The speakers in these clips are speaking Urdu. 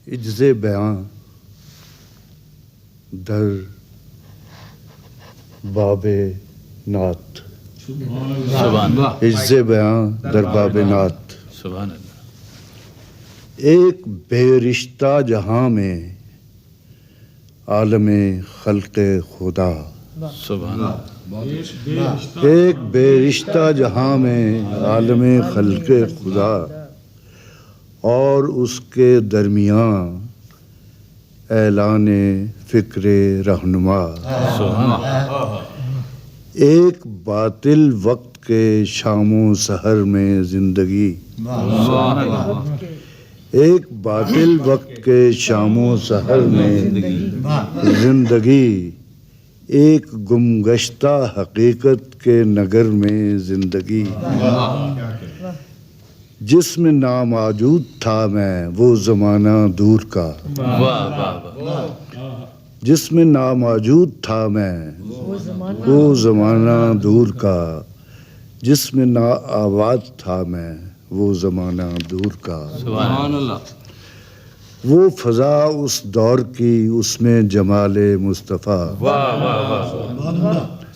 عجز بیان در باب نعت. عجز بیان در باب نعت. سبحان اللہ. ایک بے رشتہ جہاں میں عالم خلق خدا. سبحان اللہ. ایک بے رشتہ جہاں میں عالم خلق خدا اور اس کے درمیاں اعلان فکر رہنما. ایک باطل وقت کے شام و سحر میں زندگی. ایک باطل وقت کے شام و سحر میں زندگی. ایک گم گشتہ حقیقت کے نگر میں زندگی. جس میں ناموجود تھا میں وہ زمانہ دور کا. جس میں ناموجود تھا میں وہ زمانہ دور کا. جس میں نا آباد تھا میں وہ زمانہ دور کا. سبحان اللہ. وہ فضا اس دور کی اس میں جمال مصطفیٰ.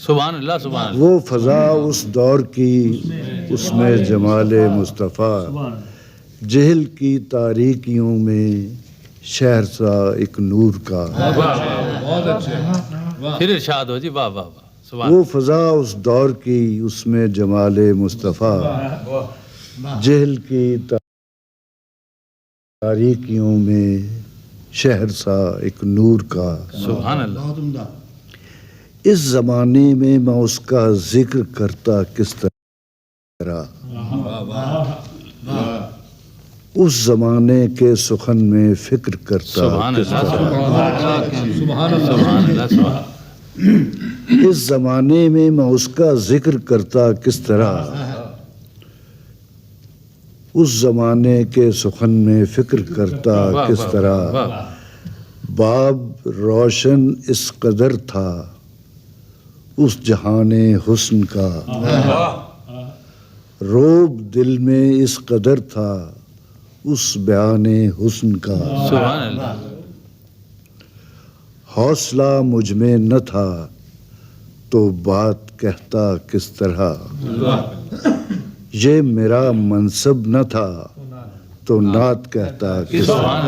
سبحان اللہ. سبحان اللہ. وہ فضا اس دور کی اس میں جمال مصطفیٰ. جہل کی تاریکیوں میں شہر سا ایک نور کا. پھر ارشاد ہو جی. واہ واہ واہ. وہ فضا اس دور کی اس میں جمال مصطفیٰ. جہل کی تاریکیوں میں شہر سا ایک نور کا. سبحان اللہ. اس زمانے میں میں اس کا ذکر کرتا کس طرح. اس زمانے کے سخن میں فکر کرتا. سبحان اللہ. سبحان اللہ. اس زمانے میں میں اس کا ذکر کرتا کس طرح. اس زمانے کے سخن میں فکر کرتا کس طرح. باب روشن اس قدر تھا اس جہان حسن کا. روب دل میں اس قدر تھا اس بیان حسن کا. سبحان اللہ. حوصلہ مجھ میں نہ تھا تو بات کہتا کس طرح. یہ میرا منصب نہ تھا تو نعت کہتا کس طرح.